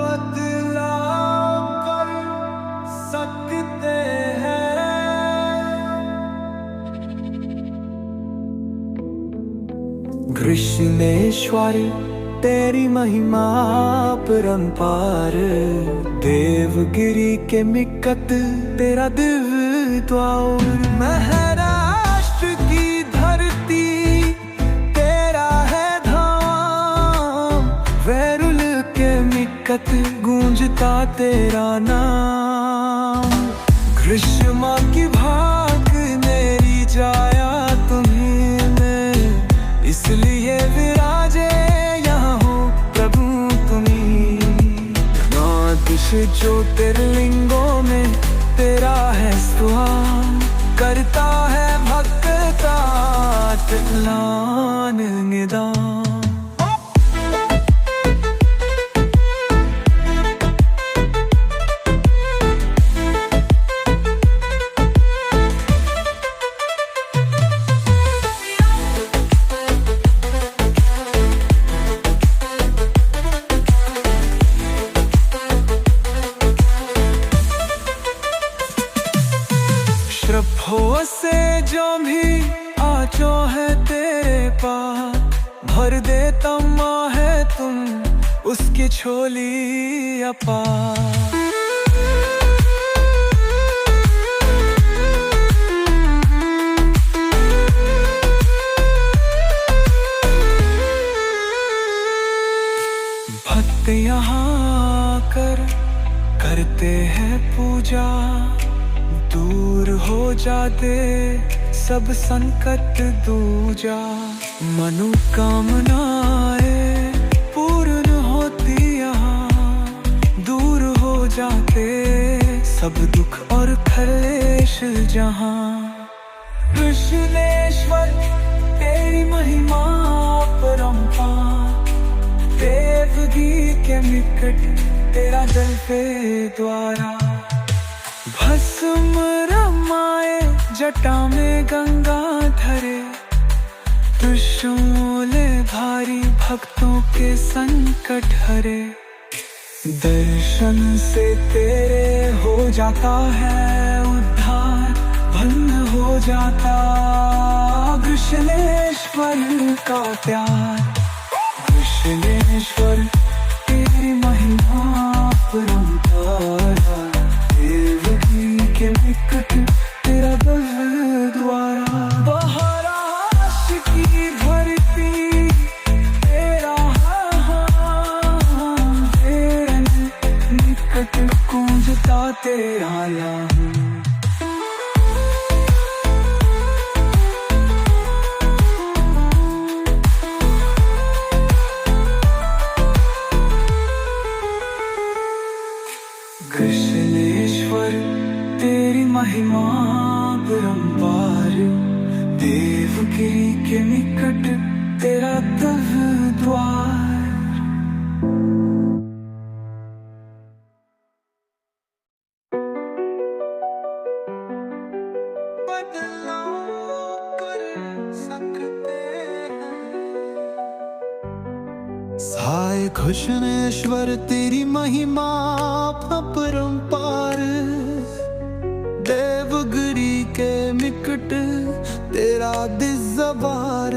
बदला कर सकते हैं। कृष्णेश्वर तेरी महिमा परंपार, देवगिरी के निकट तेरा दिव्य द्वार। महाराष्ट्र की धरती तेरा है धाम, वैरुल के निकट गूंजता तेरा नाम। ग्रीष्मा की भाग मेरी जाया तुम्हीं में, इसलिए विराजे यहाँ हो प्रभु तुम्हीं। नौ ज्योतिर्लिंगों में तेरा है स्वाम, करता है भक्ता तिलान निदान। श्रद्धों से जो भी आजो है तेरे पास, भर देता माँ है तुम उसकी झोली अपार। भक्त यहाँ करते हैं पूजा, दूर हो जाते सब संकट दूजा। मनोकामनाएं पूर्ण होती यहाँ, दूर हो जाते सब दुख और क्लेश जहाँ। कृष्णेश्वर तेरी महिमा परंपार, देवगिरी के निकट तेरा जल पे द्वारा। भस्म रमाए जटा में गंगा धरे, त्रिशूल भारी भक्तों के संकट हरे। दर्शन से तेरे हो जाता है उद्धार, भंग हो जाता कृष्णेश्वर का प्यार। कृष्णेश्वर तेरी महिमा परंपार, के निकट तेरा दिव्य द्वारा। महाराष्ट्र की धरती तेरा तेरे निकट गूंजता तेरा नाम। कृष्णेश्वर तेरी महिमा परंपार, देवगिरी के निकट तेरा दिव्य द्वार। बदला कर सकते हैं। साय कृष्णेश्वर तेरी महिमा परंपार, देवगिरी के निकट तेरा दिव्यद्वार।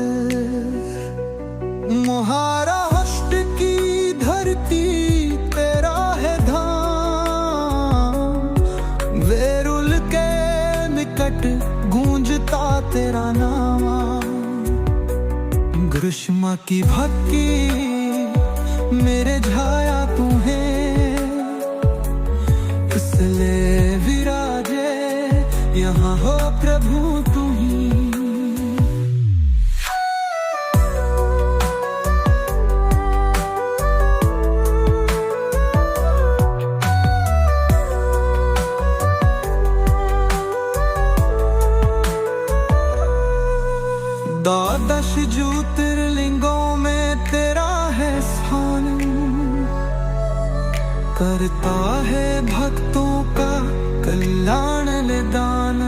महाराष्ट्र की धरती तेरा है धाम, वैरुल के निकट गूंजता तेरा नाम। ग्रीष्मा की भक्ति मेरे झाया तुम्हें, इसलिए विराजे यहाँ हो प्रभु तुम्हीं। द्वादश ज्योतिर्लिंगों में तेरा है स्थान, करता है भक्तों का कल्याण निदान।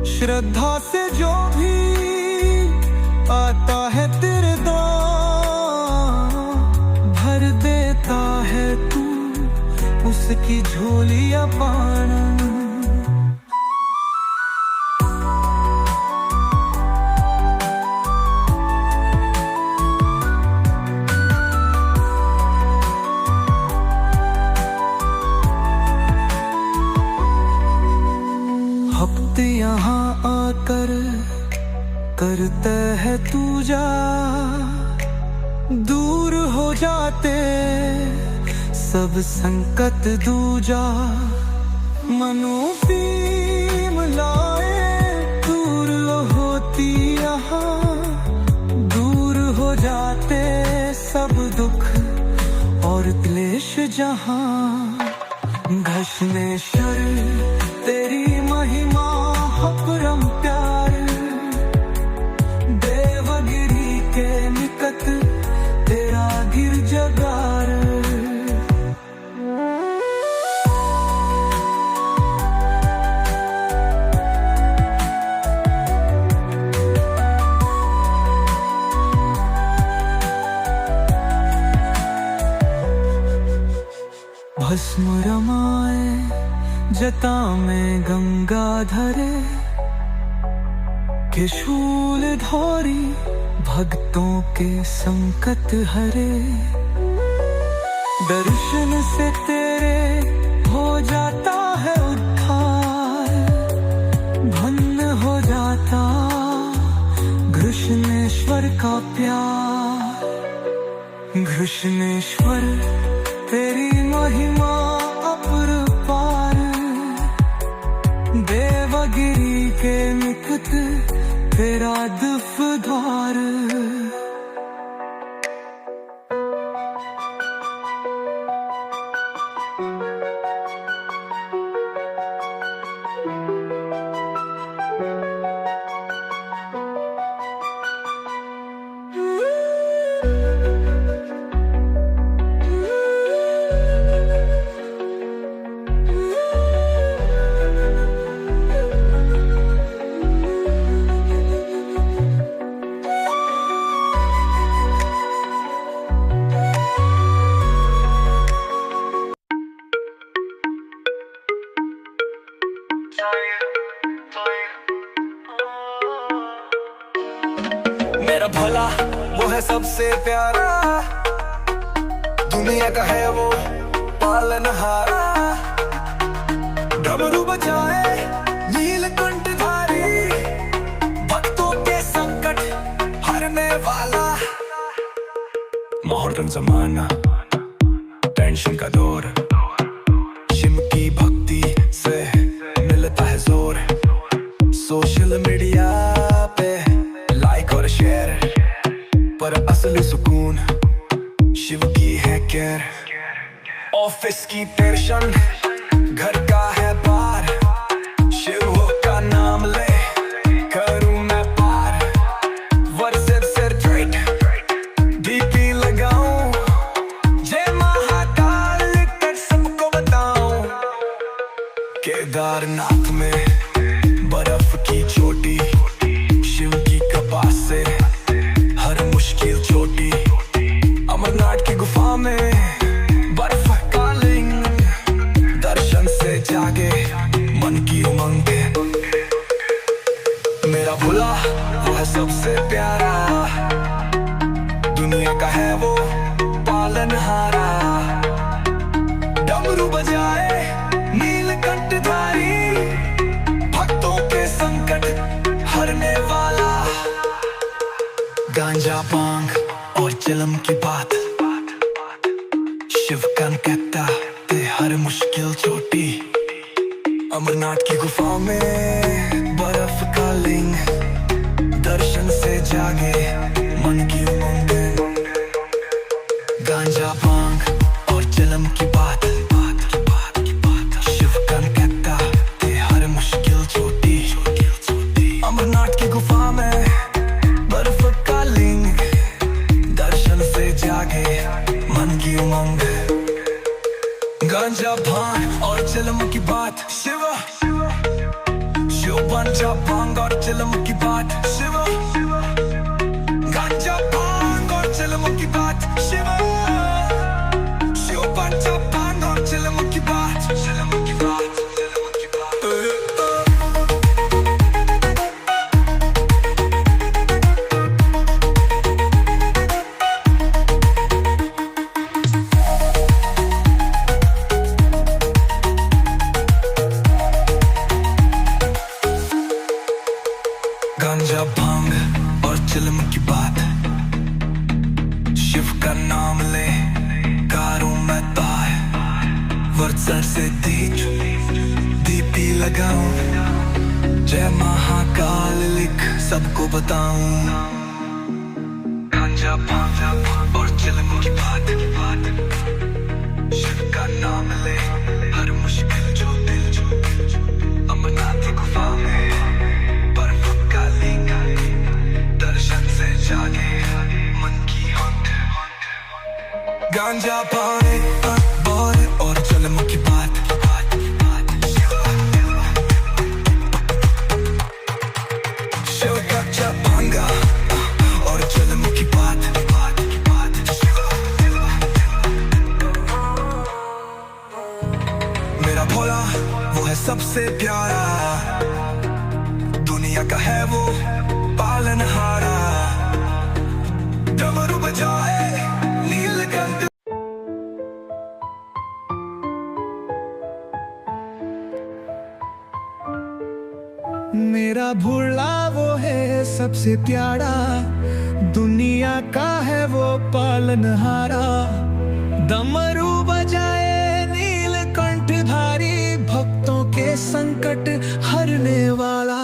श्रद्धा से जो भी आता है तेरे द्वार, भर देता है उसकी झोलियां पाना। हफ्ते यहाँ आकर करता है तू जा, दूर हो जाते सब संकट दूजा। मनो पीम लाए दूर होती यहाँ, दूर हो जाते सब दुख और क्लेश जहाँ। घृष्णेश्वर तेरी महिमा अपरम प्यार, देवगिरी के निकट तेरा गिरजाघर। भस्म रमाए जटा में गंगा धरे, के शूल धौरी भक्तों के संकट हरे। दर्शन से तेरे हो जाता है उद्धार, भन्न हो जाता घृष्णेश्वर का प्यार। घृष्णेश्वर तेरी महिमा अपरंपार, देवगिरी के निकट तेरा दुफ द्वार। मेरा भला वो है सबसे प्यारा, दुनिया का है वो पालनहारा। डमरू बजाए नीलकंठधारी, भक्तों के संकट हरने वाला। मॉडर्न जमाना, टेंशन का दौर, शिव की भक्ति से मिलता है जोर। सोशल मीडिया पे लाइक और शेयर, पर असली सुकून शिव की है केयर। ऑफिस की टेंशन, घर का है बार, शिव का नाम ले करूं मैं पार। व्हाट्सएप से ट्वीट डीपी लगाऊं, जय महाकाल कर सबको बताऊं। केदारनाथ में बर्फ की चोटी, शिव की कृपा से हर मुश्किल चोटी। अमरनाथ की गुफा में बर्फ का लिंग, दर्शन से जागे मन की उमंगे। मेरा भोला वो है सबसे प्यारा, दुनिया का है वो पालनहारा। डमरू बजाए नीलकंठधारी, भक्तों के संकट हरने वाला। गांजा भांग और चिलम की बात, शिव कन कहता ते हर मुश्किल छोटी। अमरनाथ की गुफा में बर्फ का लिंग, दर्शन से जागे मन की उमंगे। गांजा भांग और चिलम की बात, शिव कन कहता ते हर मुश्किल छोटी। अमरनाथ की गुफा में बर्फ का लिंग, दर्शन से जागे मन की उमंग। गांजा भांग और चिलम की बात, शिव गांजा भांग और चिलम की बात, शिव गांजा भांग और चिलम की बात, शिव गांजा भांग और चिलम की सर से दीपी लगाऊं, जय महाकाल लिख सबको बताऊं। गांजा भांग और चिलम की बात, शिव का नाम ले हर मुश्किल जो दिल, अमरनाथ की गुफा में बर्फ का लिंग, दर्शन से जागे मन की होंठ। गांजा पाए और चिलम की बात, शिव का भांगा और चिलम की बात। मेरा भोला वो है सबसे प्यारा, दुनिया का है वो पालनहारा। डमरू बजाए नीलकंठ, मेरा भोला वो है सबसे प्यारा, दुनिया का है वो पालनहारा। डमरू बजाए नीलकंठधारी, भक्तों के संकट हरने वाला।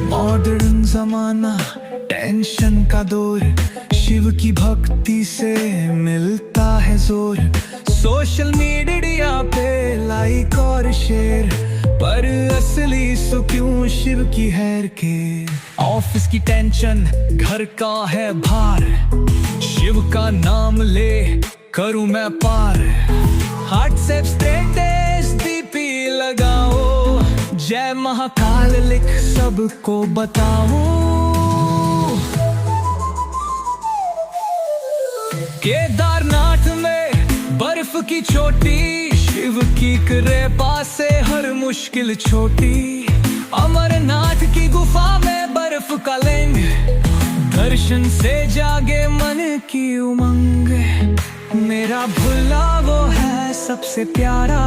मॉडर्न जमाना, टेंशन का दौर, शिव की भक्ति से मिलता है जोर। सोशल मीडिया पे लाइक और शेयर, पर असली सुकून शिव की हैर के। ऑफिस की टेंशन, घर का है भार, शिव का नाम ले करूं मैं पार। व्हाट्सएप स्टेटस डीपी लगाओ, जय महाकाल लिख सबको बताओ। केदारनाथ में बर्फ की चोटी, शिव की कृपा से हर मुश्किल छोटी। अमरनाथ की गुफा में बर्फ का लिंग, दर्शन से जागे मन की उमंग। मेरा भोला वो है सबसे प्यारा,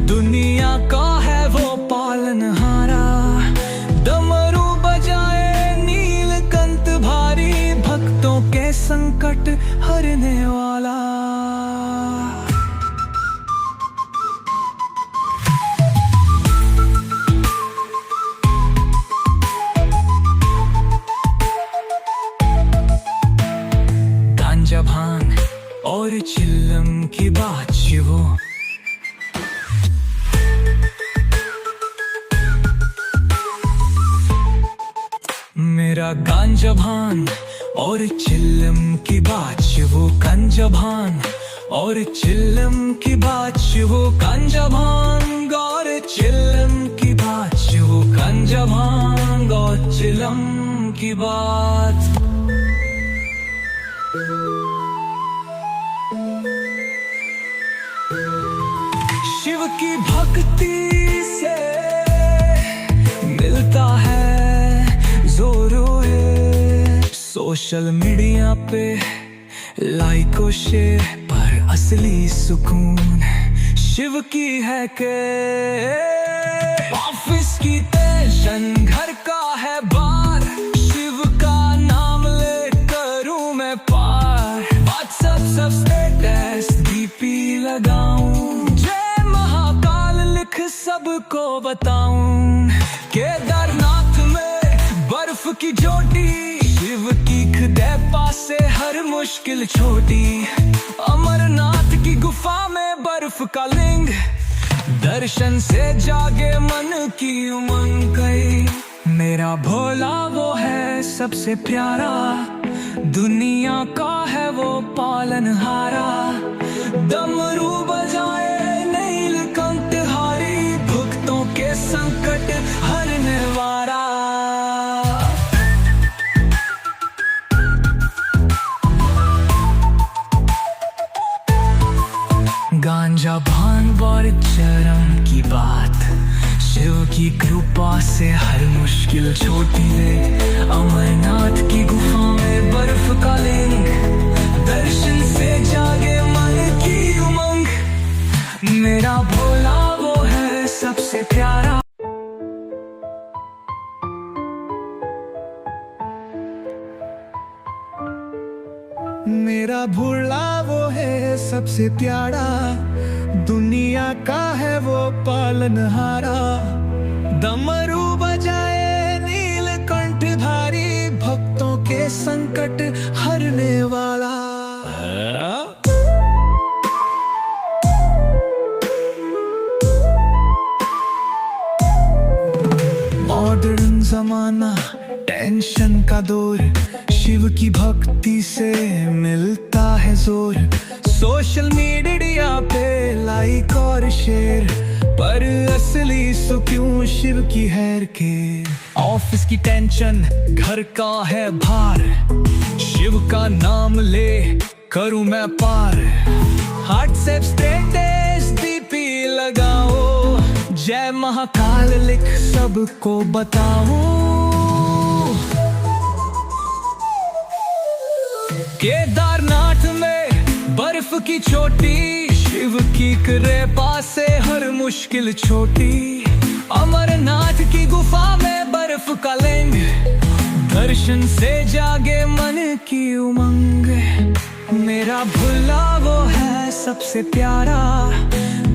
दुनिया का है वो पालनहारा। डमरू बजाए नीलकंठ भारी, भक्तों के संकट हरने वाला। गांजा भांग और चिलम की बात शिवो, मेरा गांजा भांग और चिलम की बात शिवो। गांजा भांग और चिलम की बात शिवो, गांजा भांग और चिलम की बात शिवो। गांजा भांग और चिलम की बात। शिव की भक्ति से मिलता है जोरो है। सोशल मीडिया पे लाइक और शेयर, पर असली सुकून शिव की है के। ऑफिस की टेंशन, घर का है बार, शिव का नाम ले करूं मैं पार। व्हाट्सएप सब स्टेटस डीपी लगाऊं, जय महाकाल लिख सबको बताऊं। केदारनाथ में बर्फ की चोटी, शिव की कृपा से हर मुश्किल छोटी। अमरनाथ की गुफा में बर्फ का लिंग, दर्शन से जागे मन की उमंग गई। मेरा भोला वो है सबसे प्यारा, दुनिया का है वो पालनहारा। डमरू बजाए नीलकंठधारी, भक्तों के संकट हरने वाला। गांजा भांग और चरम की बात, शिव की कृपा से हर मुश्किल छोटी है। अमरनाथ की गुफा में बर्फ का लिंग, दर्शन से जागे मन की उमंग। मेरा भोला वो है सबसे प्यारा। मेरा भोला वो है सबसे प्यारा, दुनिया का है वो पालनहारा। डमरू बजाए नीलकंठ धारी, भक्तों के संकट हरने वाला। मॉडर्न जमाना, टेंशन का दौर, शिव की भक्ति से मिलता है जोर। सोशल मीडिया पे लाइक और शेयर, पर असली सुकून शिव की हैर के। ऑफिस की टेंशन, घर का है भार, शिव का नाम ले करूं मैं पार। व्हाट्सएप स्टेटस डीपी लगाओ, जय महाकाल लिख सबको बताऊं। केदारनाथ में बर्फ की चोटी, शिव की कृपा से हर मुश्किल छोटी। अमरनाथ की गुफा में बर्फ का लिंग, दर्शन से जागे मन की उमंग। मेरा भोला वो है सबसे प्यारा,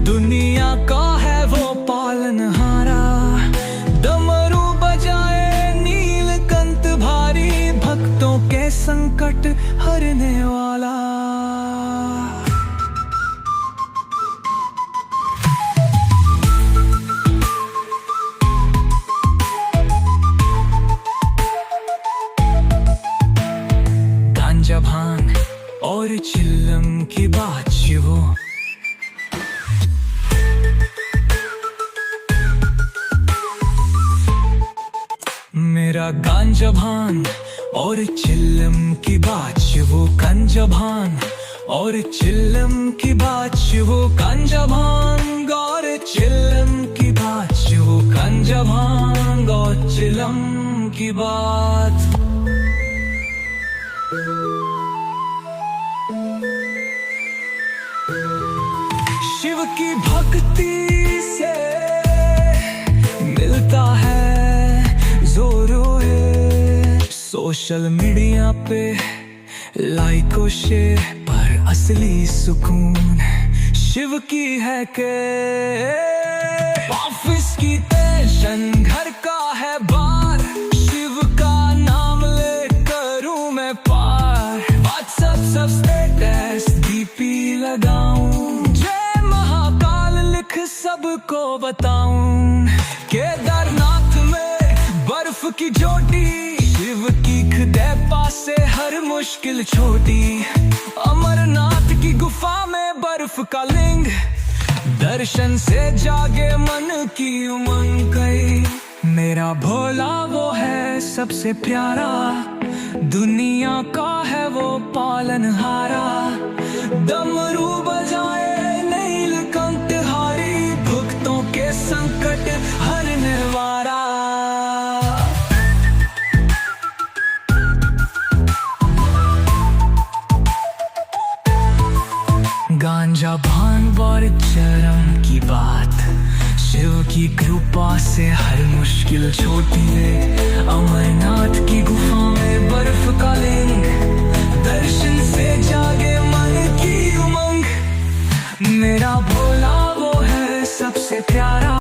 दुनिया का है वो पालनहारा। डमरू बजाए नीलकंठ भारी, भक्तों के संकट हरने वाला। गांजा भांग और चिल्लम की बात शिवो, मेरा गांजा भांग और चिल्लम की बात शिवो। गांजा भांग और चिल्लम की बात शिवो। गांजा भांग और चिल्लम की बात शिवो। गांजा भांग और चिल्लम की बात। शिव की भक्ति से मिलता है जोरो है। सोशल मीडिया पे लाइक और शेयर, पर असली सुकून शिव की है के। ऑफिस की टेंशन, घर का है बार, शिव का नाम ले करूं मैं पार। व्हाट्सएप सब स्टेटस डीपी लगाऊं, जय महाकाल लिख सबको बताऊं। केदारनाथ में बर्फ की चोटी, शिव की कृपा से हर मुश्किल छोटी। अमरनाथ की गुफा में बर्फ का लिंग, दर्शन से जागे मन की उमंग गई। मेरा भोला वो है सबसे प्यारा, दुनिया का है वो पालनहारा। डमरू बजाए नीलकंठ हारी, भक्तों के संकट हरने वाला। गांजा भांग और चरम की बात, शिव की कृपा से हर मुश्किल छोटी है। अमरनाथ की गुफा में बर्फ का लिंग, दर्शन से जागे मन की उमंग। मेरा भोला वो है सबसे प्यारा।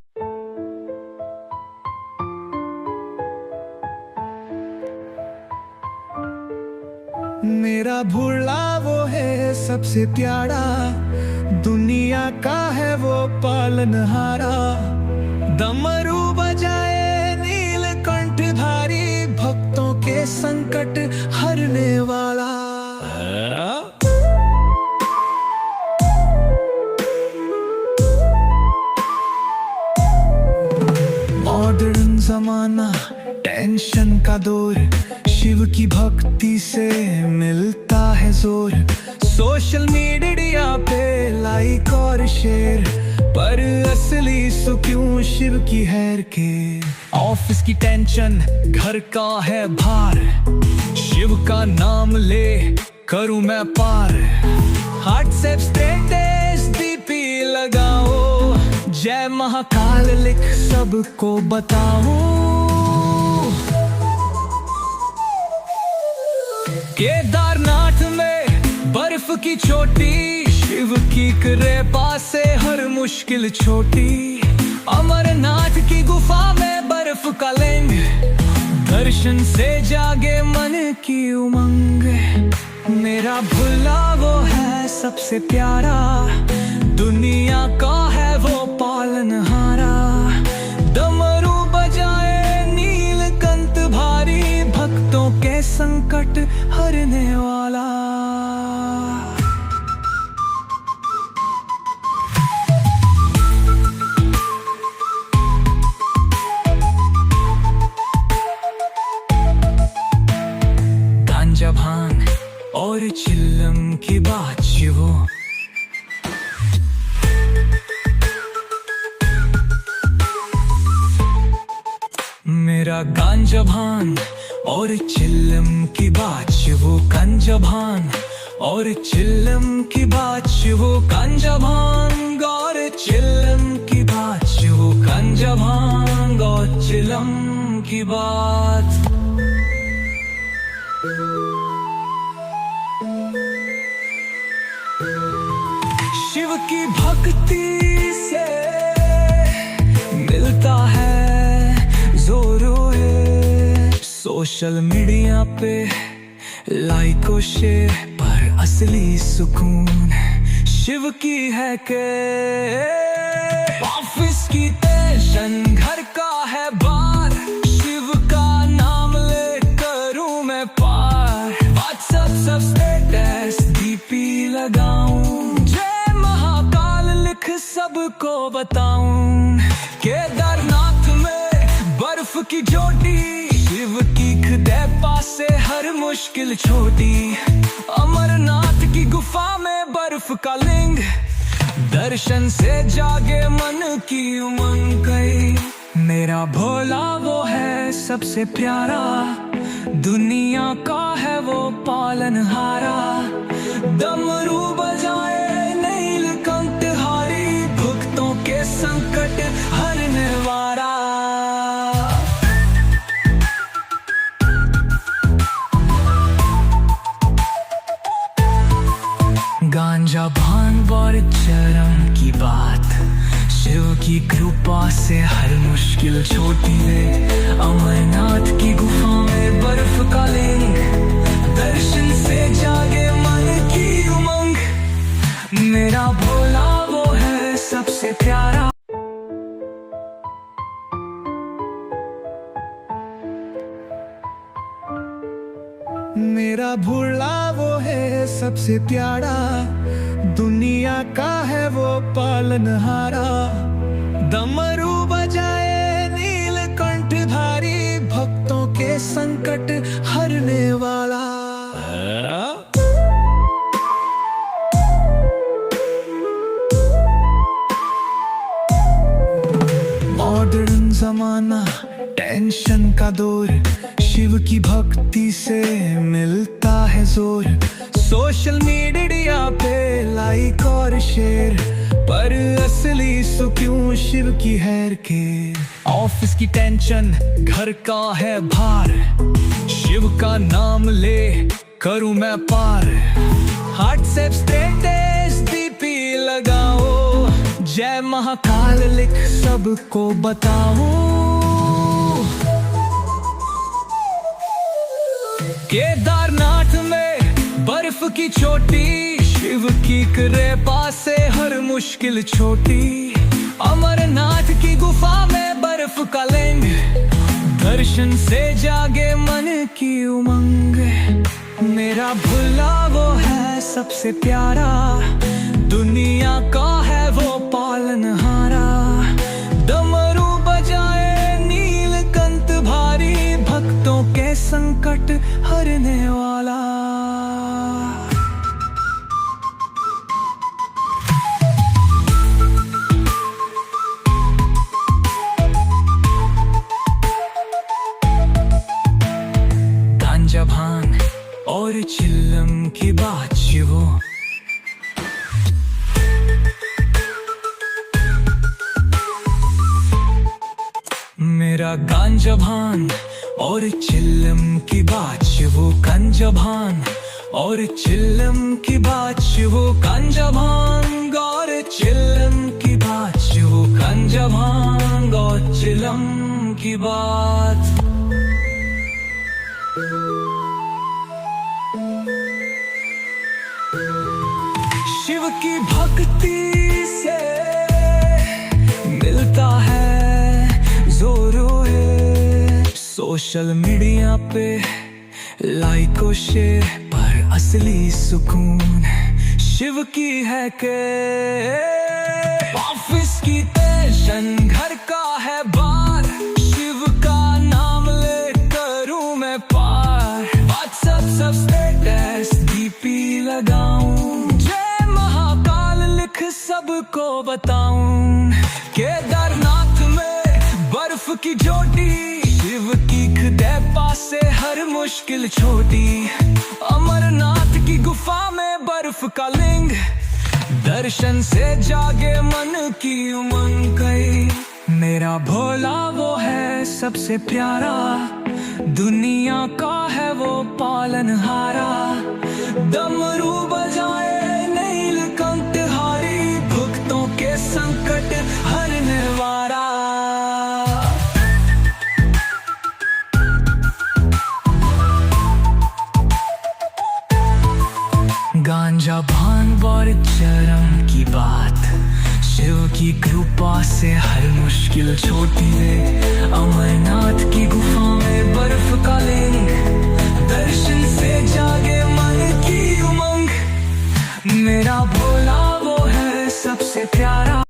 मेरा भोला वो है सबसे प्यारा, दुनिया का है वो पालनहारा। डमरू बजाए नीलकंठ धारी, भक्तों के संकट हरने वाला। मॉडर्न जमाना, टेंशन का दौर, शिव की भक्ति से मिलता है जोर। सोशल मीडिया पे लाइक और शेयर, पर असली सुकून शिव की हैर के। ऑफिस की टेंशन, घर का है भार, शिव का नाम ले करूं मैं पार। व्हाट्सएप स्टेटस डीपी लगाओ, जय महाकाल लिख सबको बताऊं। केदारनाथ में बर्फ की चोटी, शिव की कृपा से हर मुश्किल छोटी। अमरनाथ की गुफा में बर्फ का लिंग, दर्शन से जागे मन की उमंग। मेरा भोला वो है सबसे प्यारा, दुनिया का है वो पालनहारा। डमरू बजाए नीलकंठ भारी, भक्तों के संकट हरने वाला। गांजा भांग और चिल्लम की बात शिवो, मेरा गांजा भांग और चिल्लम की बात शिवो। गांजा भांग और चिल्लम की बात शिवो। गांजा भांग और चिल्लम की बात शिवो। गांजा भांग और चिल्लम की बात। शिव की भक्ति से मिलता है जोरो है। सोशल मीडिया पे लाइक और शेयर पर असली सुकून शिव की है के। ऑफिस की टेंशन घर का है बार, शिव का नाम ले करूं मैं पार। व्हाट्सएप सब स्टेटस डीपी लगाऊं, जय महाकाल लिख सबको बताऊं। केदारनाथ में बर्फ की चोटी, शिव की कृपा से हर मुश्किल छोटी। अमरनाथ की गुफा में बर्फ का लिंग, दर्शन से जागे मन की उमंग गई। मेरा भोला वो है सबसे प्यारा, दुनिया का है वो पालनहारा। डमरू बजाए नीलकंठ हारी, भक्तों के संकट हरने वाला। गांजा भांग और चरम की बात, शिव की कृपा से हर मुश्किल छोटी है। अमरनाथ की गुफा में बर्फ का लिंग, दर्शन से जागे मन की उमंग। मेरा भोला वो है सबसे प्यारा। मेरा भोला वो है सबसे प्यारा, दुनिया का है वो पालनहारा। डमरू बजाए नीलकंठ धारी, भक्तों के संकट हरने वाला। मॉडर्न जमाना, टेंशन का दौर, शिव की भक्ति से मिलता है जोर। सोशल मीडिया पे लाइक और शेयर पर असली सुकून शिव की हैर के। ऑफिस की टेंशन घर का है भार, शिव का नाम ले करूं मैं पार। व्हाट्सएप स्टेटस डीपी लगाओ, जय महाकाल लिख सबको बताओ। केदारनाथ में बर्फ की चोटी, शिव की कृपा से हर मुश्किल छोटी। अमरनाथ की गुफा में बर्फ का लिंग, दर्शन से जागे मन की उमंग। मेरा भोला वो है सबसे प्यारा, दुनिया का है वो पालनहारा। डमरू बजाए नीलकंठ भारी, भक्तों के संकट हरने वाला। गांजा भांग और चिल्लम की बात शिवो, मेरा गांजा भांग और चिल्लम की बात शिवो। गांजा भांग और चिल्लम की बात शिवो गांजा भांग और चिल्लम की बात शिवो गांजा भांग और चिल्लम की बात। शिव की भक्ति से मिलता है जोरों। सोशल मीडिया पे लाइक और शेयर पर असली सुकून शिव की है के। ऑफिस की टेंशन घर का है बार, शिव का नाम ले करूं मैं पार। व्हाट्सएप सब स्टेटस डीपी लगाऊं, जय महाकाल लिख सबको बताऊं। केदारनाथ में बर्फ की चोटी, शिव की खुदे पासे हर मुश्किल छोटी। अमरनाथ की गुफा में बर्फ का लिंग, दर्शन से जागे मन की उमंग गई। मेरा भोला वो है सबसे प्यारा, दुनिया का है वो पालनहारा। डमरू बजाए नीलकंठहारी, भक्तों के संकट हरने वाला। गांजा भांग और चरम की बात, शिव की कृपा से हर मुश्किल छोटी है। अमरनाथ की गुफा में बर्फ का लिंग, दर्शन से जागे मन की उमंग। मेरा भोला वो है सबसे प्यारा।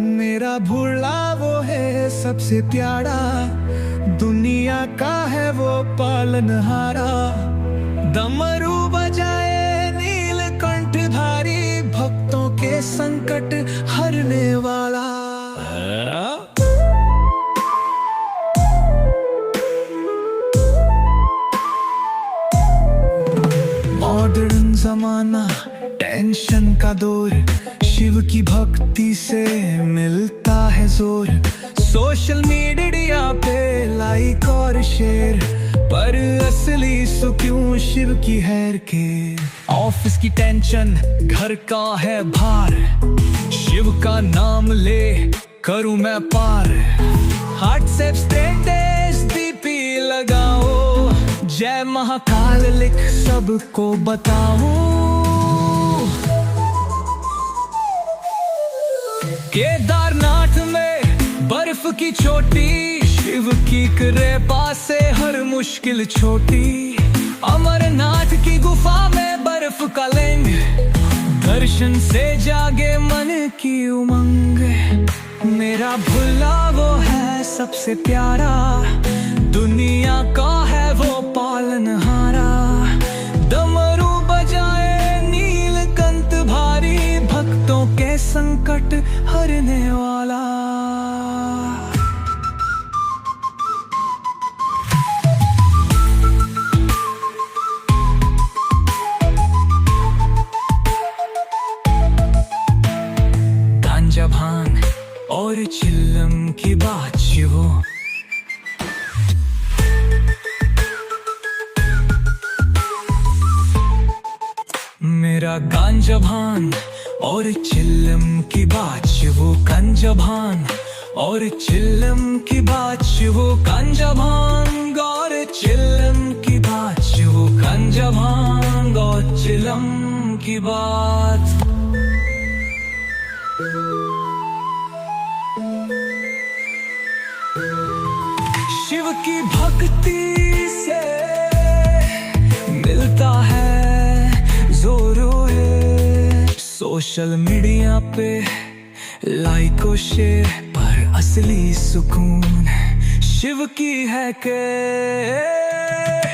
मेरा भोला वो है सबसे प्यारा, दुनिया का है वो पालनहारा। डमरू बजाए नीलकंठधारी, भक्तों के संकट हरने वाला। मॉडर्न जमाना, टेंशन का दौर, शिव की भक्ति से मिलता है जोर। सोशल मीडिया पे लाइक और शेयर पर असली सुकून शिव की हैर के। ऑफिस की टेंशन घर का है भार, शिव का नाम ले करूं मैं पार। व्हाट्सएप स्टेटस डीपी लगाओ, जय महाकाल लिख सबको बताऊं। केदारनाथ में बर्फ की चोटी, शिव की कृपा से हर मुश्किल छोटी। अमरनाथ की गुफा में बर्फ का लिंग, दर्शन से जागे मन की उमंग। मेरा भोला वो है सबसे प्यारा, दुनिया का है वो पालनहारा। डमरू बजाए नीलकंठ भारी, भक्तों के संकट हरने वाला। गांजा भांग और चिल्लम की बात शिवो। मेरा गांजा भांग और चिल्लम की बात शिवो गांजा भांग और चिल्लम की बात शिवो गांजा भांग और चिल्लम की बात शिवो गांजा भांग और चिल्लम की बात। शिव की भक्ति से मिलता है जोरों। सोशल मीडिया पे लाइक और शेयर पर असली सुकून शिव की है के।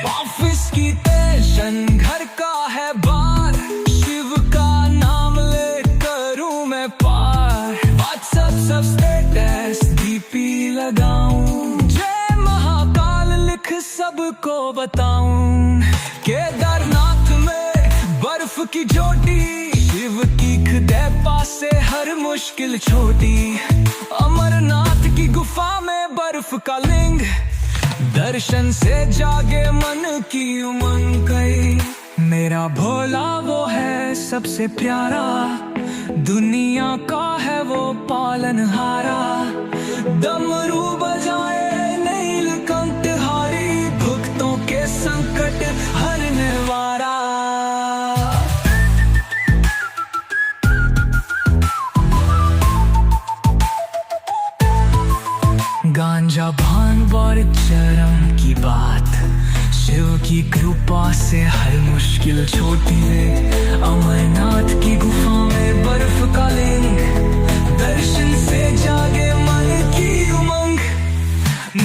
ऑफिस की टेंशन घर का है बार, शिव का नाम ले करूं मैं पार। व्हाट्सएप सब स्टेटस डीपी लगाऊं, जय महाकाल लिख सबको बताऊं। केदारनाथ में बर्फ की चोटी, शिव की खुदे पासे हर मुश्किल छोटी। अमरनाथ की गुफा में बर्फ का लिंग, दर्शन से जागे मन की उमंग गई। मेरा भोला वो है सबसे प्यारा, दुनिया का है वो पालनहारा। डमरू बजाए नीलकंठहारी, भक्तों के संकट हरने वाला। गांजा भांग और चरम की बात, शिव की कृपा से हर मुश्किल छोटी है। अमरनाथ की गुफा में बर्फ का लिंग, दर्शन से जागे मन की उमंग।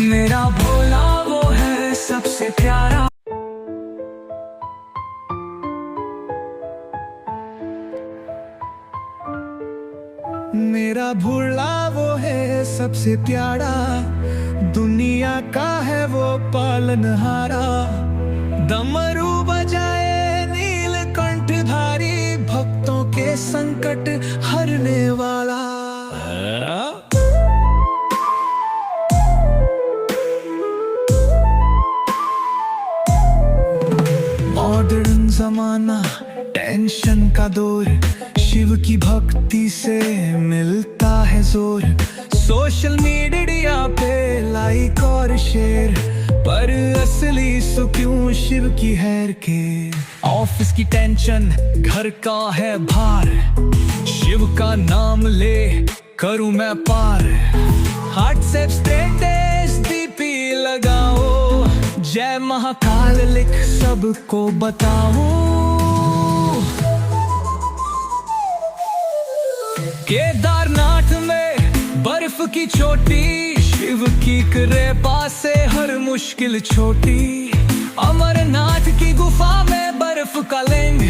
मेरा भोला वो है सबसे प्यारा। मेरा भोला वो है सबसे प्यारा, दुनिया का है वो पालनहारा। डमरू बजाए नीलकंठधारी, भक्तों के संकट हरने वाला। मॉडर्न जमाना, टेंशन का दौर, शिव की भक्ति से मिलता है जोर। सोशल मीडिया पे लाइक और शेयर, पर असली सुकून शिव की हैर के। ऑफिस की टेंशन, घर का है भार, शिव का नाम ले करूं मैं पार। व्हाट्सएप स्टेटस डीपी लगाओ, जय महाकाल लिख सबको बताओ। केदारनाथ में बर्फ की चोटी, शिव की कृपा से हर मुश्किल छोटी। अमरनाथ की गुफा में बर्फ का लिंग,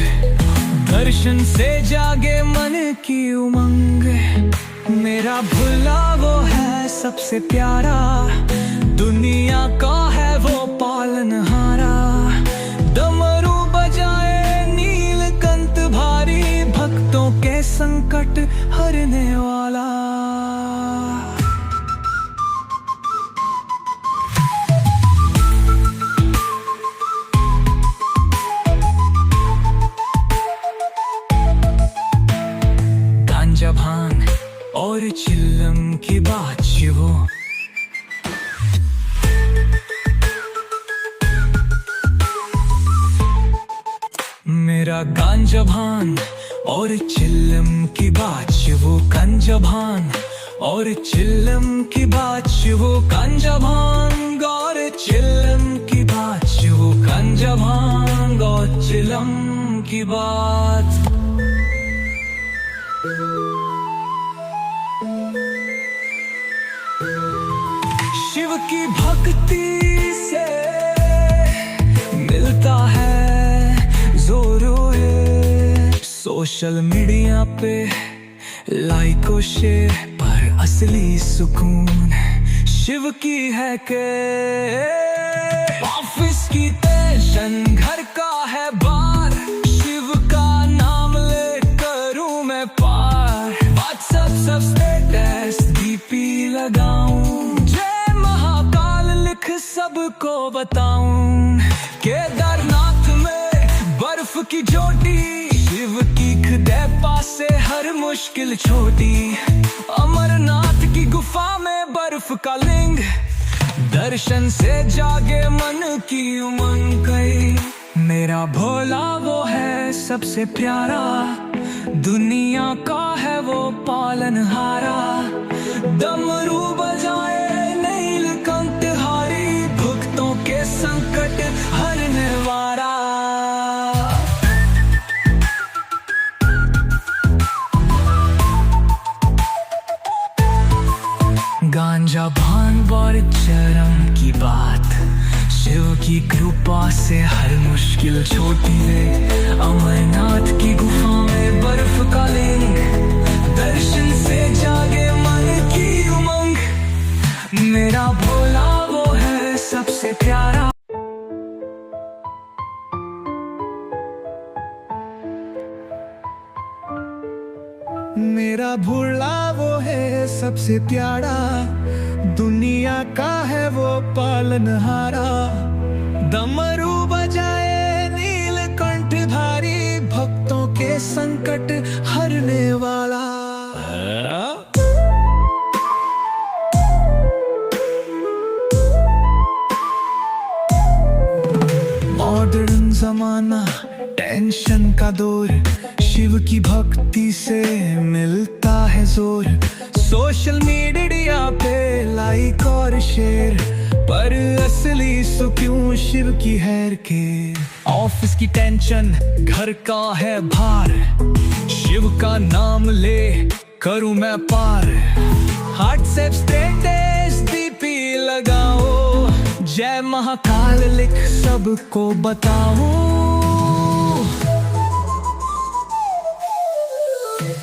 दर्शन से जागे मन की उमंग। मेरा भोला वो है सबसे प्यारा, दुनिया का है वो पालनहारा। डमरू बजाए नीलकंठ भारी, भक्तों के संकट हरने वाला। गांजा भांग और चिल्लम की बात शिवो, मेरा गांजा भांग और चिल्लम की बात शिवो। गांजा भांग और चिल्लम की बात शिवो। गांजा भांग और चिल्लम की बात शिवो। गांजा भांग और चिल्लम की बात। शिव की भक्ति से मिलता है जोरो है। सोशल मीडिया पे लाइक और शेयर, पर असली सुकून शिव की है के। ऑफिस की टेंशन, घर का है बार, शिव का नाम ले करूं मैं पार। व्हाट्सएप सब स्टेटस डीपी लगाऊं, जय महाकाल लिख सबको बताऊं। केदारनाथ में बर्फ की चोटी, शिव की कृपा से हर मुश्किल छोटी। अमरनाथ की गुफा में बर्फ का लिंग, दर्शन से जागे मन की उमंग गई। मेरा भोला वो है सबसे प्यारा, दुनिया का है वो पालनहारा। डमरू बजाए नीलकंठहारी, भक्तों के संकट हरने वाला। गांजा भांग और चरम की बात, शिव की कृपा से हर मुश्किल छोटी है। अमरनाथ की गुफा में बर्फ का लिंग, दर्शन से जागे मन की उमंग। मेरा भोला वो है सबसे प्यारा। मेरा भोला वो है सबसे प्यारा, दुनिया का है वो पालनहारा। डमरू बजाए नीलकंठधारी, भक्तों के संकट हरने वाला। मॉडर्न जमाना, टेंशन का दौर, शिव की भक्ति से मिलता है जोर। सोशल मीडिया पे लाइक और शेयर, पर असली सुकून शिव की हैर के। ऑफिस की टेंशन, घर का है भार, शिव का नाम ले करूं मैं पार। व्हाट्सएप स्टेटस डीपी लगाओ, जय महाकाल लिख सबको बताओ।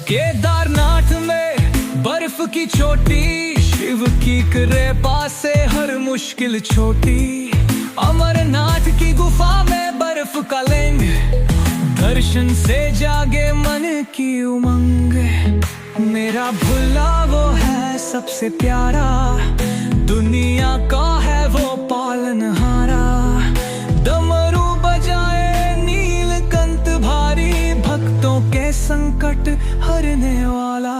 केदारनाथ में बर्फ की चोटी, शिव की कृपा से हर मुश्किल छोटी। अमरनाथ की गुफा में बर्फ का लिंग, दर्शन से जागे मन की उमंग। मेरा भोला वो है सबसे प्यारा, दुनिया का है वो पालनहारा। डमरू बजाए नीलकंठ भारी, भक्तों के संकट हरने वाला।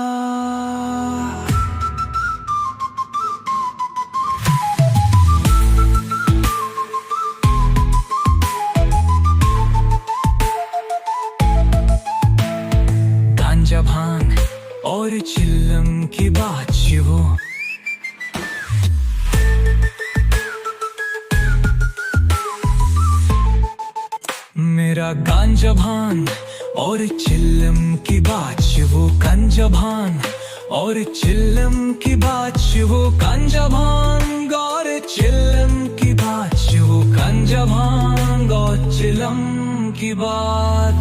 गांजा भांग और चिल्लम की बात शिवो, मेरा गांजा भांग और चिल्लम की बात शिवो। गांजा भांग और चिल्लम की बात शिवो। गांजा भांग और चिल्लम की बात शिवो। गांजा भांग और चिल्लम की बात।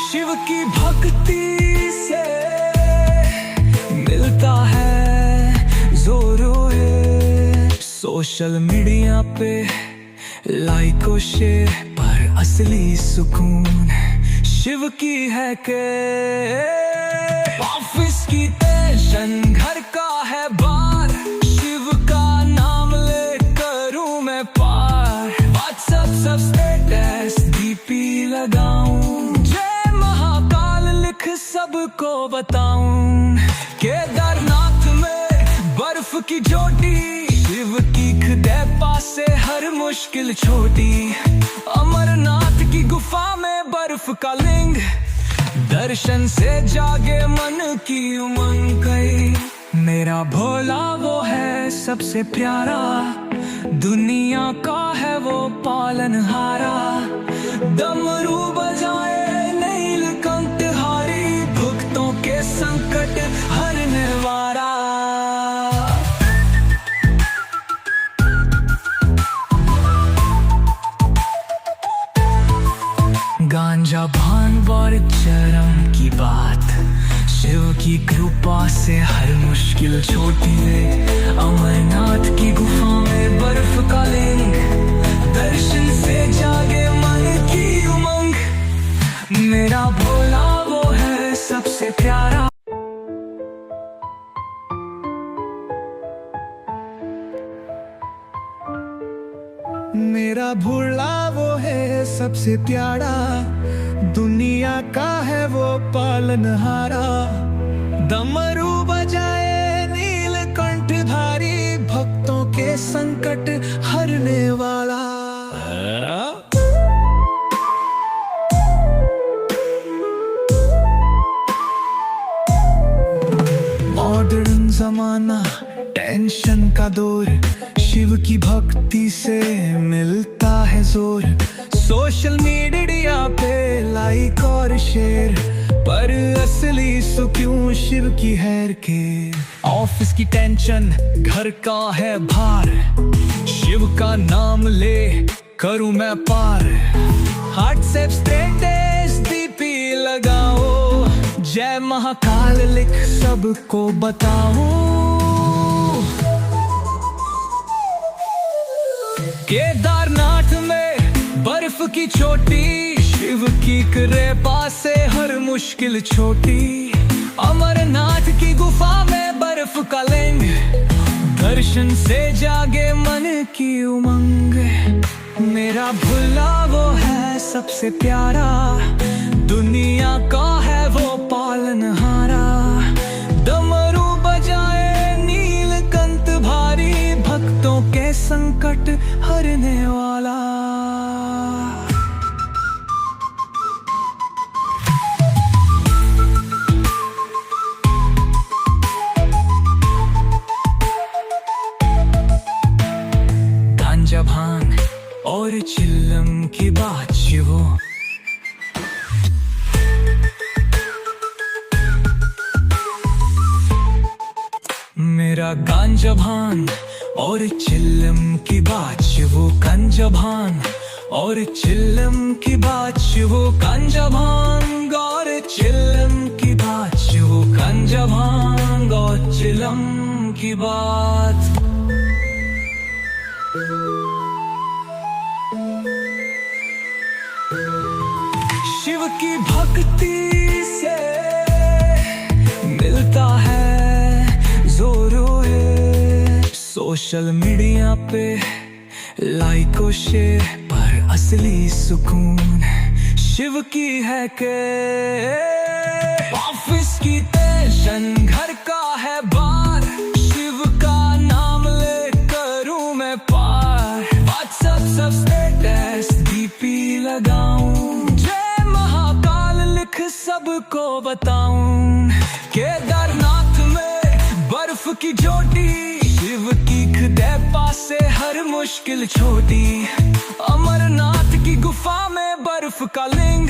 शिव की भक्ति से मिलता है जोरों है। सोशल मीडिया पे लाइक और शेयर, पर असली सुकून शिव की है के। ऑफिस की टेंशन, घर का है बार, शिव का नाम ले करूं मैं पार। व्हाट्सएप सब स्टेटस डीपी लगाऊं, जय महाकाल लिख सबको बताऊं। केदारनाथ में बर्फ की चोटी, शिव की कृपा से हर मुश्किल छोटी। अमरनाथ की गुफा में बर्फ का लिंग, दर्शन से जागे मन की उमंग गई। मेरा भोला वो है सबसे प्यारा, दुनिया का है वो पालनहारा। डमरू बजाए नीलकंठधारी, भक्तों के संकट हरने वाला। गांजा भांग और चरम की बात, शिव की कृपा से हर मुश्किल छोटी है। अमरनाथ की गुफा में बर्फ का लिंग, दर्शन से जागे मन की उमंग। मेरा भोला वो है सबसे प्यारा। मेरा भोला वो है सबसे प्यारा, दुनिया का है वो पालनहारा। डमरू बजाए नीलकंठधारी, भक्तों के संकट हरने वाला। मॉडर्न जमाना, टेंशन का दौर, शिव की भक्ति से मिलता है जोर। सोशल मीडिया पे लाइक और शेयर, पर असली सुकून शिव की हैर के। ऑफिस की टेंशन, घर का है भार, शिव का नाम ले करूं मैं पार। व्हाट्सएप स्टेटस डीपी लगाओ, जय महाकाल लिख सबको बताओ। केदारनाथ में बर्फ की चोटी, शिव की कृपा से हर मुश्किल छोटी। अमरनाथ की गुफा में बर्फ का लिंग, दर्शन से जागे मन की उमंग। मेरा भुला वो है सबसे प्यारा, दुनिया का है वो पालनहारा। डमरू बजाए नीलकंठ भारी, भक्तों के संकट हरने वाला। गांजा भांग और चिल्लम की बात वो, मेरा गांजा भांग और चिल्लम की बात वो। गांजा भांग और चिल्लम की बात वो। गांजा भांग और चिल्लम की बात वो। गांजा भांग और चिल्लम की बात। शिव की भक्ति से मिलता है जोरो है। सोशल मीडिया पे लाइक और शेयर पर असली सुकून शिव की है के। ऑफिस की टेंशन घर का है बार, शिव का नाम ले करूं मैं पार। व्हाट्सएप सब स्टेटस डीपी लगाऊं, जय महाकाल लिख सबको बताऊं। केदारनाथ में बर्फ की चोटी, शिव की कृपा से हर मुश्किल छोटी। अमरनाथ की गुफा में बर्फ का लिंग,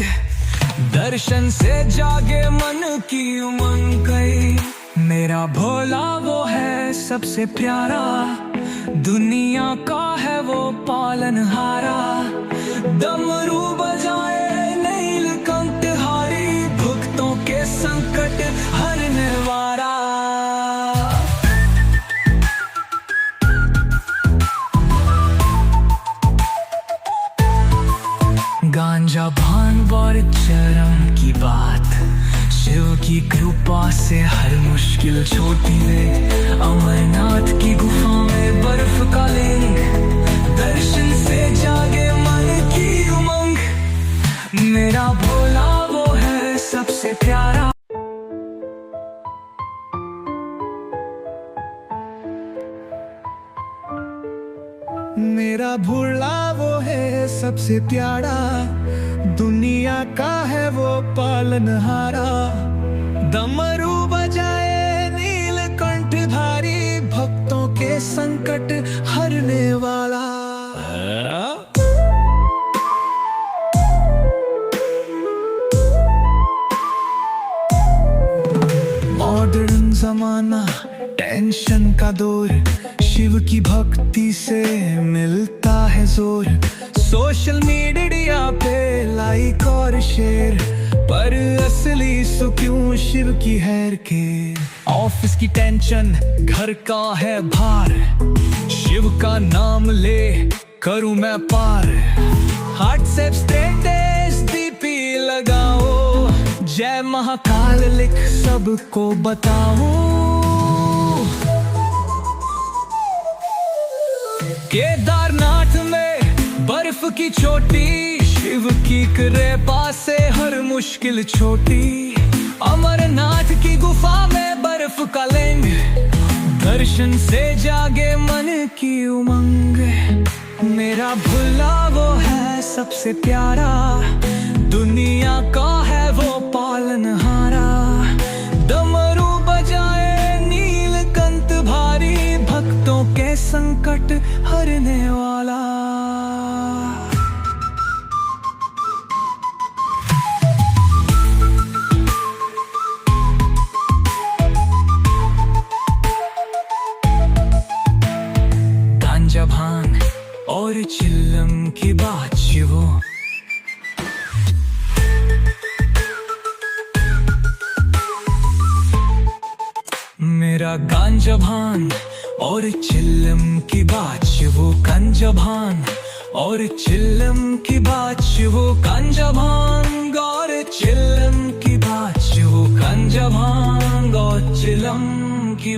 दर्शन से जागे मन की उमंग गई। मेरा भोला वो है सबसे प्यारा, दुनिया का है वो पालनहारा। डमरू बजाए नीलकंठ हारी, भक्तों के संकट हरने वाला। गांजा भांग और चरम की बात, शिव की कृपा से हर मुश्किल छोटी है। अमरनाथ की गुफा में बर्फ का लिंग, दर्शन से जागे मन की उमंग। मेरा भोला वो है सबसे प्यारा। मेरा भोला वो है सबसे प्यारा, दुनिया का है वो पालनहारा। डमरू बजाए नीलकंठ भारी, भक्तों के संकट हरने वाला। मॉडर्न जमाना, टेंशन का दौर, शिव की भक्ति से मिलता है जोर। सोशल मीडिया पे लाइक और शेयर, पर असली सुकून शिव की हैर के। ऑफिस की टेंशन घर का है भार, शिव का नाम ले करूं मैं पार। व्हाट्सएप स्टेटस डीपी लगाओ, जय महाकाल लिख सबको बताऊं। केदारनाथ में बर्फ की चोटी, शिव की कृपा से हर मुश्किल छोटी। अमरनाथ की गुफा में बर्फ का लिंग, दर्शन से जागे मन की उमंग। मेरा भुला वो है सबसे प्यारा, दुनिया का है वो पालनहारा। डमरू बजाए नीलकंठ भारी, भक्तों के संकट हरने वाला। गांजा भांग और चिल्लम की बात वो, मेरा गांजा भांग और चिल्लम की बात वो। गांजा भांग और चिल्लम की बात वो। गांजा भांग और चिल्लम की बात।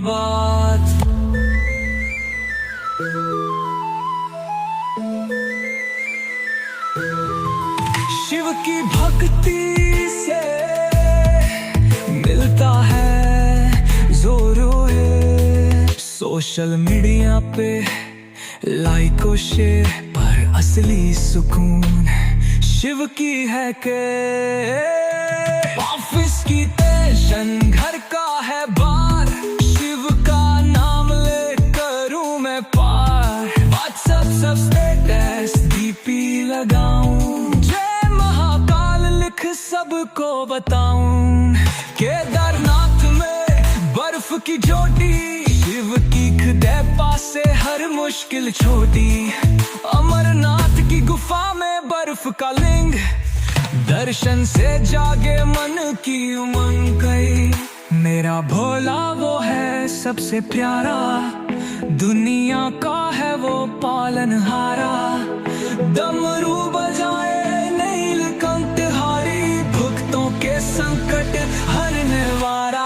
बात। शिव की भक्ति से मिलता है जोरों। सोशल मीडिया पे लाइक और शेयर पर असली सुकून शिव की है के। ऑफिस की टेंशन घर का है बार, शिव का नाम ले करूं मैं पार। व्हाट्सएप सब स्टेटस डीपी लगाऊं, जय महाकाल लिख सबको बताऊं। केदारनाथ में बर्फ की चोटी, शिव की खुदे पासे हर मुश्किल छोटी। अमरनाथ की गुफा में बर्फ का लिंग, दर्शन से जागे मन की उमंग गई। मेरा भोला वो है सबसे प्यारा, दुनिया का है वो पालनहारा। डमरू बजाए नीलकंठहारी, भक्तों के संकट हरने वाला।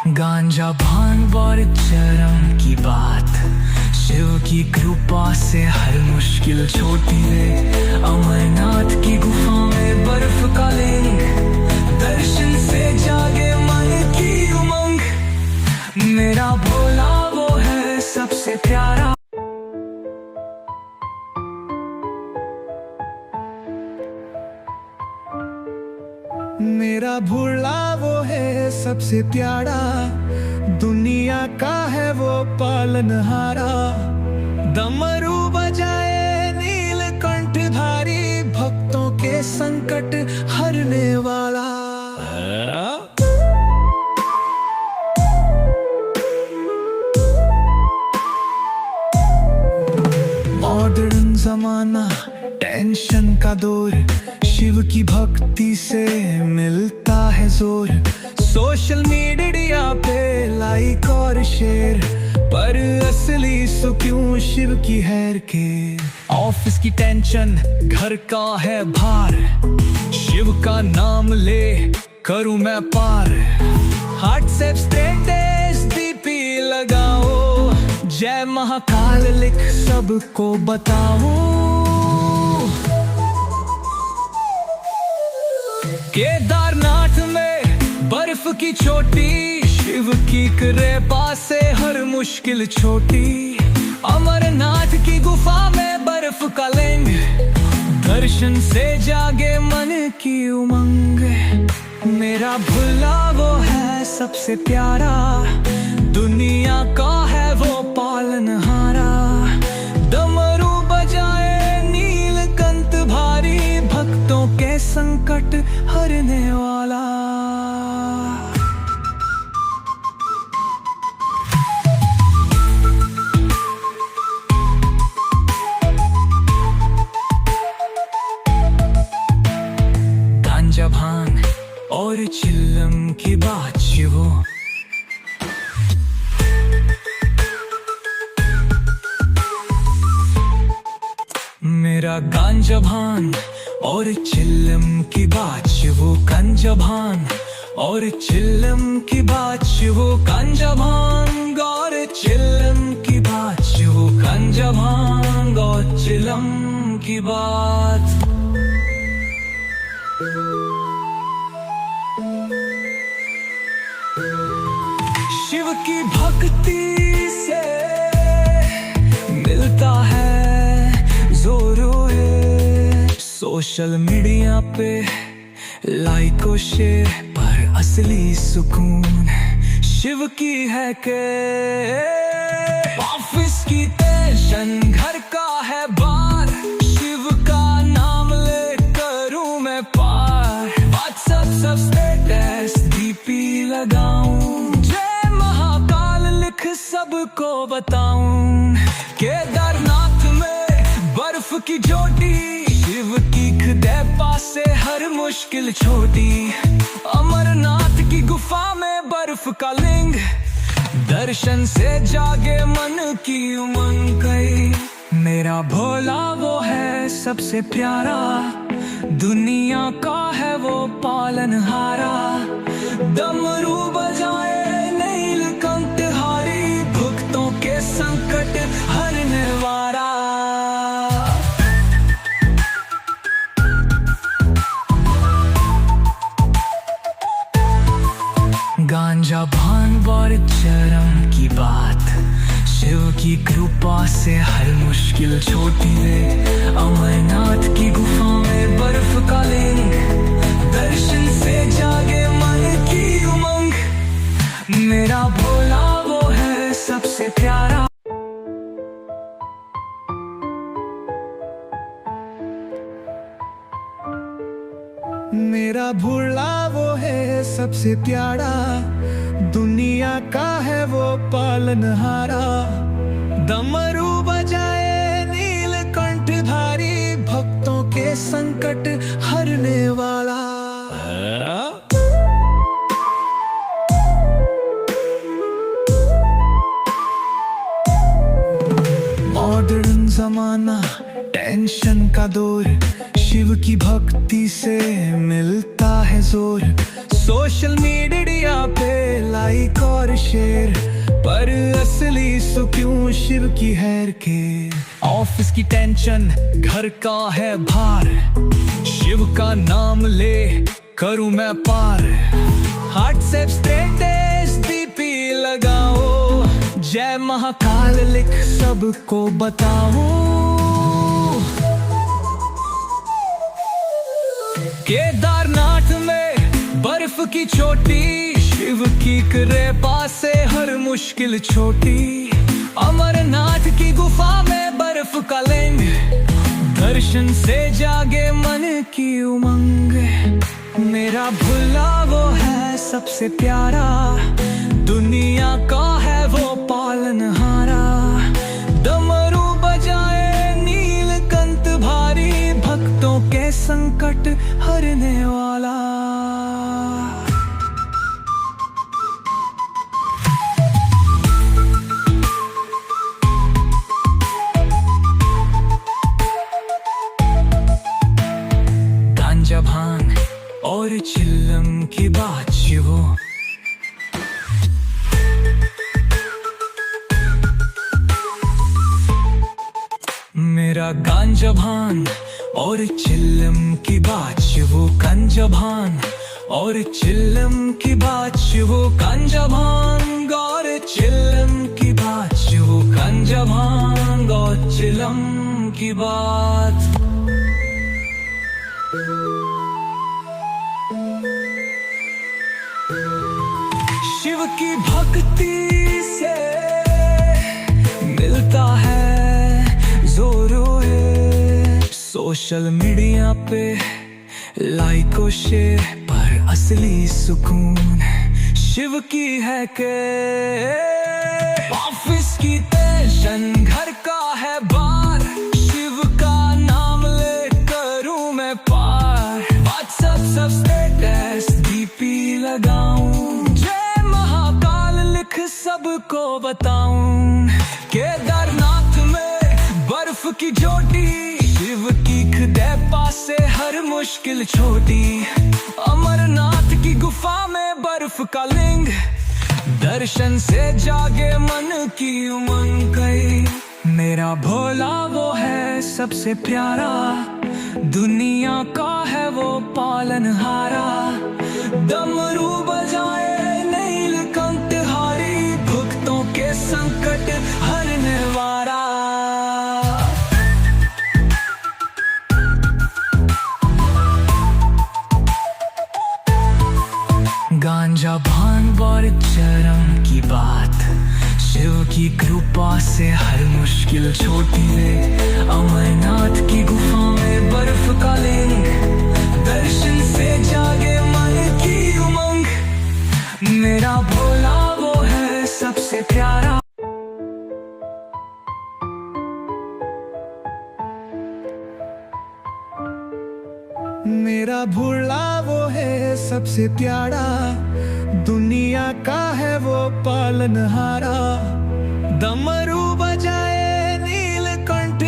गांजा भांग और चरम की बात, शिव की कृपा से हर मुश्किल छोटी है। अमरनाथ की गुफा में बर्फ का लिंग, दर्शन से जागे मन की उमंग। मेरा भोला वो है सबसे प्यारा। मेरा भोला वो है सबसे प्यारा, दुनिया का है वो पालनहारा। डमरू बजाए नीलकंठधारी, भक्तों के संकट हरने वाला। मॉडर्न जमाना, टेंशन का दौर, शिव की भक्ति से मिलता है जोर। सोशल मीडिया पे लाइक और शेयर पर असली सुकून शिव की हैर के। ऑफिस की टेंशन घर का है भार, शिव का नाम ले करूं मैं पार। व्हाट्सएप स्टेटस डीपी लगाओ, जय महाकाल लिख सबको बताओ। केदारनाथ में बर्फ की चोटी, शिव की कृपा से हर मुश्किल छोटी। अमरनाथ की गुफा में बर्फ का लिंग, दर्शन से जागे मन की उमंग। मेरा भोला वो है सबसे प्यारा, दुनिया का है वो पालनहारा। डमरू बजाए नीलकंठ भारी, भक्तों के संकट हरने वाला। गांजा भांग और चिल्लम की बात शिवो, मेरा गांजा भांग और चिल्लम की बात शिवो। गांजा भांग और चिल्लम की बात शिवो। गांजा भांग और चिल्लम की बात शिवो। गांजा भांग और चिल्लम की बात। शिव की भक्ति से मिलता है जोरों। सोशल मीडिया पे लाइक और शेयर पर असली सुकून शिव की है के। ऑफिस की टेंशन घर का है बार, शिव का नाम ले करूं मैं पार। व्हाट्सएप सब स्टेटस डीपी लगाऊं, जय महाकाल लिख सबको बताऊं। केदारनाथ में बर्फ की चोटी, शिव की खुदे पासे हर मुश्किल छोटी। अमरनाथ की गुफा में बर्फ का लिंग, दर्शन से जागे मन की उमंग गई। मेरा भोला वो है सबसे प्यारा, दुनिया का है वो पालनहारा। डमरू बजाए नीलकंठधारी, भक्तों के संकट हरने वाला। गांजा भांग और चरम की बात, शिव की कृपा से हर मुश्किल छोटी है। अमरनाथ की गुफा में बर्फ का लिंग, दर्शन से जागे मन की उमंग। मेरा भोला वो है सबसे प्यारा। मेरा भोला वो है सबसे प्यारा, दुनिया का है वो पालनहारा। डमरू बजाए नीलकंठधारी, भक्तों के संकट हरने वाला। मॉडर्न जमाना, टेंशन का दौर, शिव की भक्ति से मिलता है जोर। सोशल मीडिया पे लाइक और शेयर, पर असली सुख क्यों शिव की हैर के। ऑफिस की टेंशन, घर का है भार, शिव का नाम ले करूं मैं पार। व्हाट्सएप स्टेटस डीपी लगाओ, जय महाकाल लिख सबको बताओ। केदारनाथ में बर्फ की चोटी, शिव की कृपा से हर मुश्किल छोटी। अमरनाथ की गुफा में बर्फ का लिंग, दर्शन से जागे मन की उमंग। मेरा भोला वो है सबसे प्यारा, दुनिया का है वो पालनहारा। डमरू बजाए नीलकंठधारी, भक्तों के संकट हरने वाला। गांजा भांग और चिल्लम की बात शिवो, मेरा गांजा भांग और चिल्लम की बात शिवो। गांजा भांग और चिल्लम की बात शिवो। गांजा भांग और चिल्लम की बात शिवो। गांजा भांग और चिल्लम की बात। शिव की भक्ति से मिलता है जोरो है। सोशल मीडिया पे लाइक और शेयर, पर असली सुकून शिव की है के। ऑफिस की टेंशन, घर का है बार, शिव का नाम ले करूं मैं पार। व्हाट्सएप सब स्टेटस डीपी लगाऊं, जय महाकाल लिख सबको बताऊं। केदारनाथ में बर्फ की चोटी, शिव की कृपा से हर मुश्किल छोटी। अमरनाथ की गुफा में बर्फ का लिंग, दर्शन से जागे मन की उमंग गई। मेरा भोला वो है सबसे प्यारा, दुनिया का है वो पालनहारा। डमरू बजाए नीलकंठधारी, भक्तों के संकट हरने वाला। गांजा भांग और चरम की बात, शिव की कृपा से हर मुश्किल छोटी है। अमरनाथ की गुफा में बर्फ का लिंग, दर्शन से जागे मन की उमंग। मेरा भोला वो है सबसे प्यारा। मेरा भोला वो है सबसे प्यारा, दुनिया का है वो पालनहारा। डमरू बजाए नीलकंठ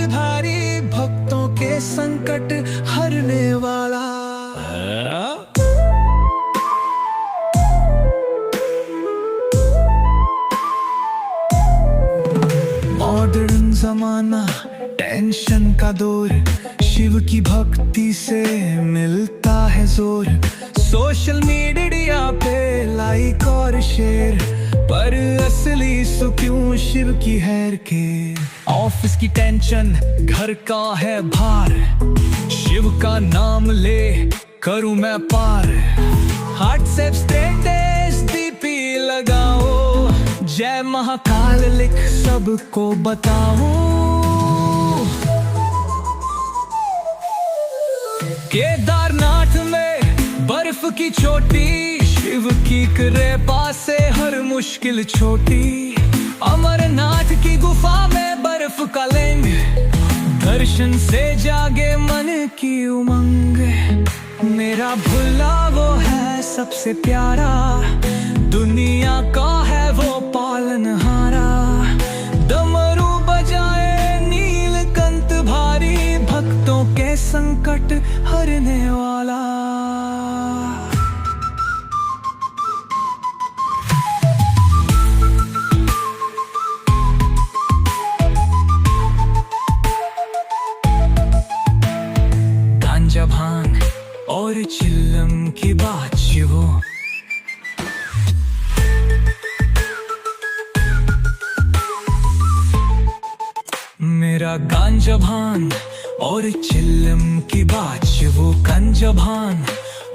के संकट हरने वाला। मॉडर्न जमाना, टेंशन का दौर, शिव की भक्ति से मिलता है जोर। सोशल मीडिया पे लाइक और शेयर, पर असली सुकून शिव की हैर के। ऑफिस की टेंशन, घर का है भार, शिव का नाम ले करूं मैं पार। व्हाट्सएप स्टेटस डीपी लगाओ, जय महाकाल लिख सबको बताओ। केदारनाथ में बर्फ की चोटी, शिव की कृपा से हर मुश्किल छोटी। अमरनाथ की गुफा में बर्फ का लिंग, दर्शन से जागे मन की उमंग। मेरा भोला वो है सबसे प्यारा, दुनिया का है वो पालनहारा। डमरू बजाए नीलकंठ भारी, भक्तों के संकट हरने वाला। गांजा भांग और चिल्लम की बात शिवो, मेरा गांजा भांग और चिल्लम की बात शिवो। गांजा भांग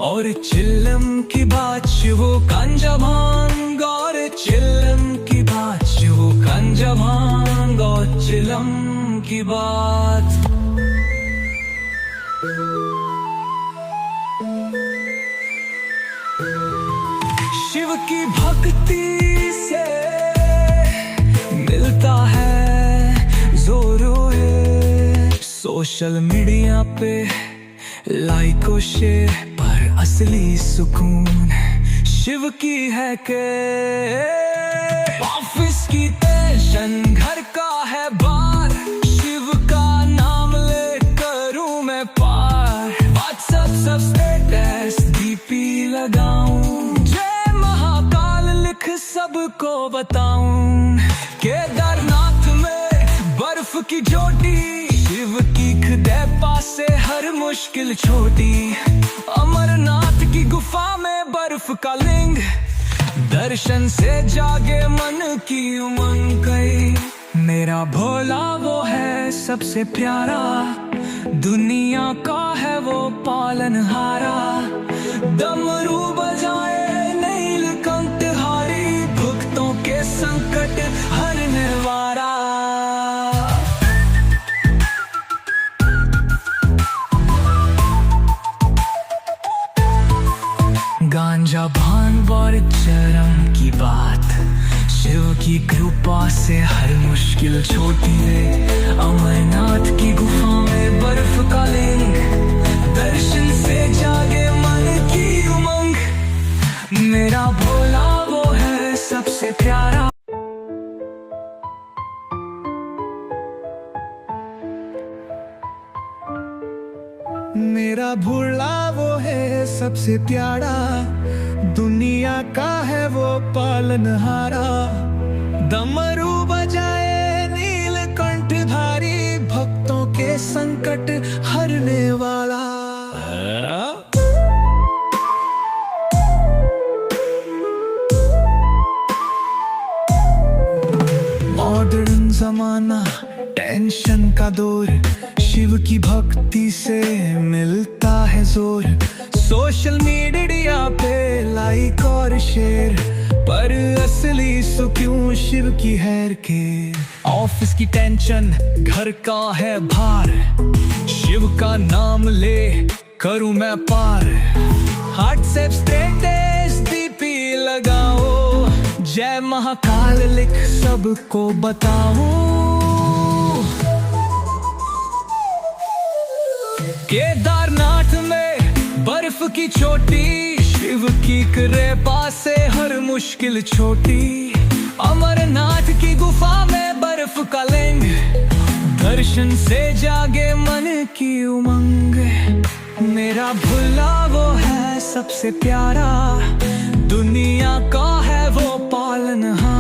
और चिल्लम की बात शिवो। गांजा भांग और चिल्लम की बात शिवो। गांजा भांग और चिल्लम की बात। शिव की भक्ति से मिलता है जोरो है। सोशल मीडिया पे लाइक और शेयर, पर असली सुकून शिव की है के। ऑफिस की टेंशन, घर का है बार, शिव का नाम ले करूं मैं पार। व्हाट्सएप सब स्टेटस डीपी लगाऊं, जय महाकाल लिख सबको बताऊं। केदारनाथ में बर्फ की चोटी, शिव की कृपा से हर मुश्किल छोटी। अमरनाथ की गुफा में बर्फ का लिंग, दर्शन से जागे मन की उमंग गई। मेरा भोला वो है सबसे प्यारा, दुनिया का है वो पालनहारा। डमरू बजाए नीलकंठ हारी, भक्तों के संकट हरने वाला। गांजा भांग और चरम की बात, शिव की कृपा से हर मुश्किल छोटी है। अमरनाथ की गुफा में बर्फ का लिंग, दर्शन से जागे मन की उमंग। मेरा भोला वो है सबसे प्यारा। मेरा भोला वो है सबसे प्यारा, दुनिया का है वो पालनहारा। डमरू बजाए नीलकंठ धारी, भक्तों के संकट हरने वाला। मॉडर्न जमाना, टेंशन का दौर, शिव की भक्ति से मिलता है जोर। सोशल मीडिया पे लाइक और शेयर, पर असली सुकून शिव की हैर के। ऑफिस की टेंशन, घर का है भार, शिव का नाम ले करूं मैं पार। व्हाट्सएप स्टेटस डीपी लगाओ, जय महाकाल लिख सबको बताओ। केदारनाथ में बर्फ की चोटी, शिव की कृपा से हर मुश्किल छोटी। अमरनाथ की गुफा में बर्फ का लिंग, दर्शन से जागे मन की उमंग, मेरा भुला वो है सबसे प्यारा, दुनिया का है वो पालनहार।